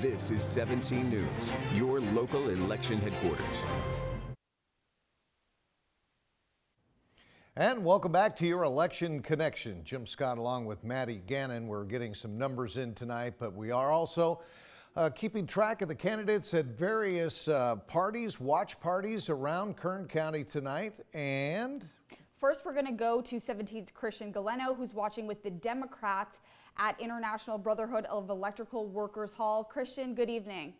This is 17 News, your local election headquarters. And welcome back to your Election Connection. Jim Scott along with Maddie Gannon. We're getting some numbers in tonight, but we are also keeping track of the candidates at various parties, watch parties around Kern County tonight. And first, we're going to go to 17's Christian Galeno, who's watching with the Democrats at International Brotherhood of Electrical Workers Hall. Christian, good evening.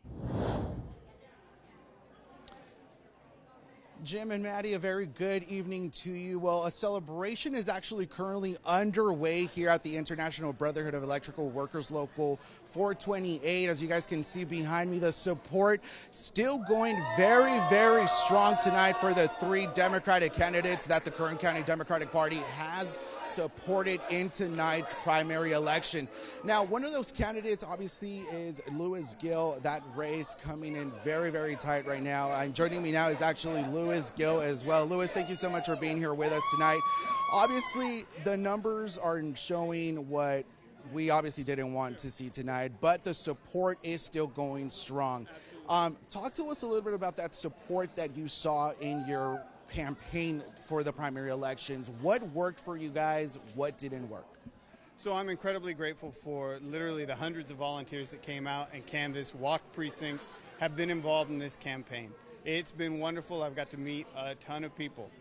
Jim and Maddie, a very good evening to you. Well, a celebration is actually currently underway here at the International Brotherhood of Electrical Workers Local 428. As you guys can see behind me, the support still going very, very strong tonight for the three Democratic candidates that the Kern County Democratic Party has supported in tonight's primary election. Now, one of those candidates obviously is Gill. That race coming in very, very tight right now. And joining me now is actually Gill as well. Louis, thank you so much for being here with us tonight. Obviously, the numbers are showing what we obviously didn't want to see tonight, but the support is still going strong. Talk to us a little bit about that support that you saw in your campaign for the primary elections. What worked for you guys? What didn't work? So I'm incredibly grateful for literally the hundreds of volunteers that came out and canvassed, walked precincts, have been involved in this campaign. It's been wonderful. I've got to meet a ton of people.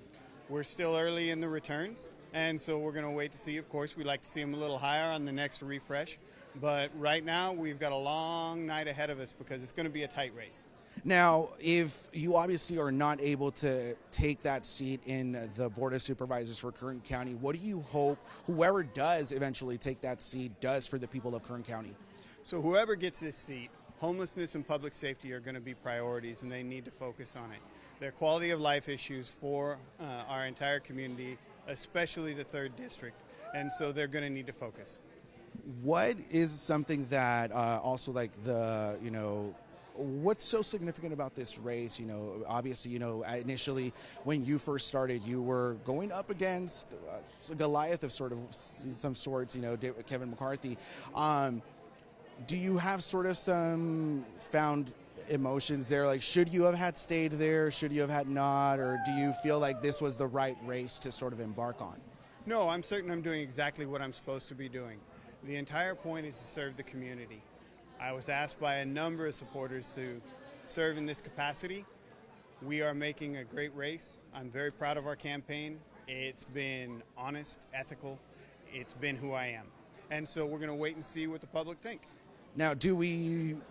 We're still early in the returns, and so we're going to wait to see. Of course, we'd like to see them a little higher on the next refresh. But right now, we've got a long night ahead of us because it's going to be a tight race. Now, if you obviously are not able to take that seat in the Board of Supervisors for Kern County, what do you hope whoever does eventually take that seat does for the people of Kern County? So whoever gets this seat, homelessness and public safety are going to be priorities, and they need to focus on it. They're quality of life issues for our entire community, especially the 3rd District, and so they're going to need to focus. What is something that also like the, what's so significant about this race? Obviously, initially when you first started, you were going up against a Goliath of some sorts, Kevin McCarthy. Do you have sort of some found emotions there? Like, should you have had stayed there? Should you have had not? Or do you feel like this was the right race to sort of embark on? No, I'm certain I'm doing exactly what I'm supposed to be doing. The entire point is to serve the community. I was asked by a number of supporters to serve in this capacity. We are making a great race. I'm very proud of our campaign. It's been honest, ethical. It's been who I am. And so we're going to wait and see what the public think. Now,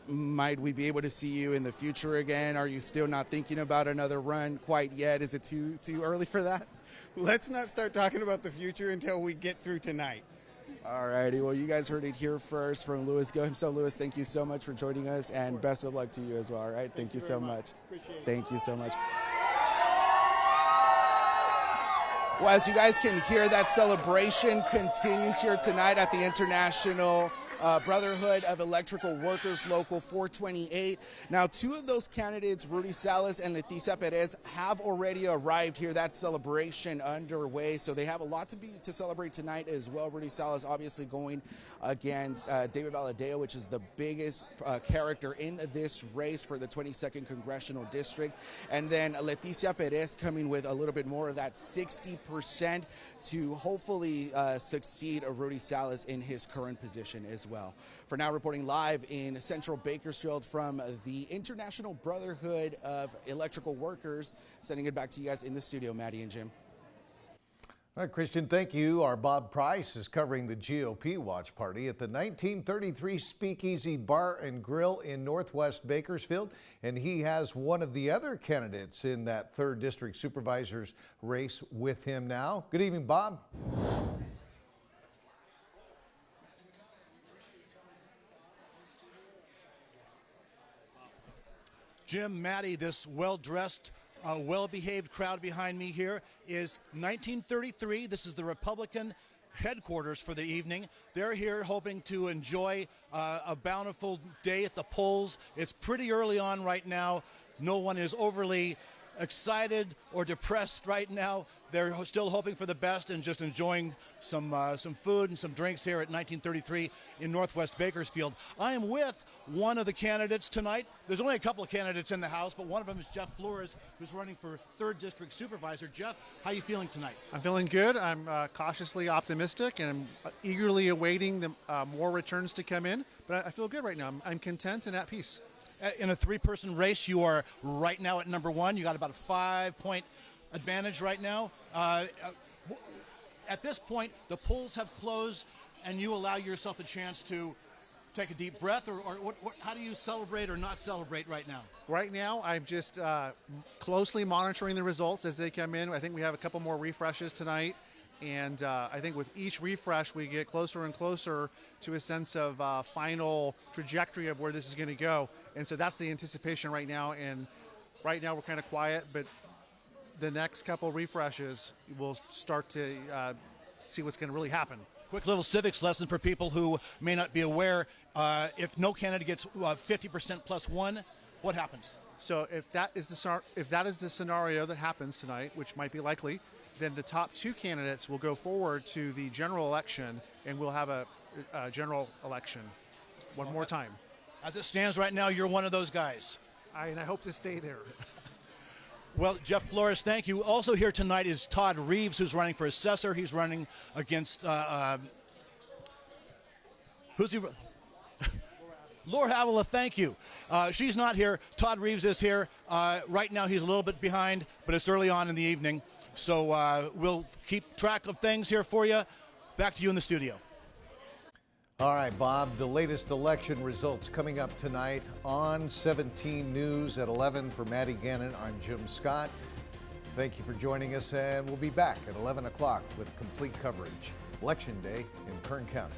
might we be able to see you in the future again? Are you still not thinking about another run quite yet? Is it too early for that? Let's not start talking about the future until we get through tonight. All righty. Well, you guys heard it here first from Gill himself. Louis, thank you so much for joining us, and best of luck to you as well. All right. Thank you so much. Appreciate it. Thank you so much. Well, as you guys can hear, that celebration continues here tonight at the International Brotherhood of Electrical Workers Local 428. Now, two of those candidates, Rudy Salas and Leticia Perez, have already arrived here. That celebration underway, so they have a lot to celebrate tonight as well. Rudy Salas obviously going against David Valadeo, which is the biggest character in this race for the 22nd Congressional District. And then Leticia Perez coming with a little bit more of that 60% to hopefully succeed Rudy Salas in his current position as well. For now, reporting live in central Bakersfield from the International Brotherhood of Electrical Workers, sending it back to you guys in the studio, Maddie and Jim. All right, Christian, thank you. Our Bob Price is covering the GOP watch party at the 1933 Speakeasy Bar and Grill in Northwest Bakersfield, and he has one of the other candidates in that 3rd District Supervisor's race with him now. Good evening, Bob. Jim, Maddie, this well-dressed, well-behaved crowd behind me here is 1933. This is the Republican headquarters for the evening. They're here hoping to enjoy a bountiful day at the polls. It's pretty early on right now. No one is overly excited or depressed right now. they're still hoping for the best and just enjoying some food and some drinks here at 1933 in Northwest Bakersfield. I am with one of the candidates tonight. There's only a couple of candidates in the House, but one of them is Jeff Flores, who's running for 3rd District Supervisor. Jeff, how are you feeling tonight? I'm feeling good. I'm cautiously optimistic, and I'm eagerly awaiting the more returns to come in. But I feel good right now. I'm content and at peace. In a 3-person race, you are right now at number 1. You got about a 5-point advantage right now. At this point, the polls have closed, and you allow yourself a chance to take a deep breath, or how do you celebrate or not celebrate right now? Right now, I'm just closely monitoring the results as they come in. I think we have a couple more refreshes tonight, and I think with each refresh, we get closer and closer to a sense of final trajectory of where this is going to go. And so that's the anticipation right now. And right now, we're kind of quiet, but the next couple refreshes, we'll start to see what's going to really happen. Quick little civics lesson for people who may not be aware. If no candidate gets 50% plus 1, what happens? So if that is the scenario that happens tonight, which might be likely, then the top 2 candidates will go forward to the general election, and we'll have a general election one more time. As it stands right now, you're one of those guys. And I hope to stay there. Well, Jeff Flores, thank you. Also here tonight is Todd Reeves, who's running for assessor. He's running against who's he? Laura Avila, thank you. She's not here. Todd Reeves is here. Right now he's a little bit behind, but it's early on in the evening. So we'll keep track of things here for you. Back to you in the studio. All right, Bob, the latest election results coming up tonight on 17 News at 11. For Maddie Gannon, I'm Jim Scott. Thank you for joining us, and we'll be back at 11 o'clock with complete coverage. Election Day in Kern County.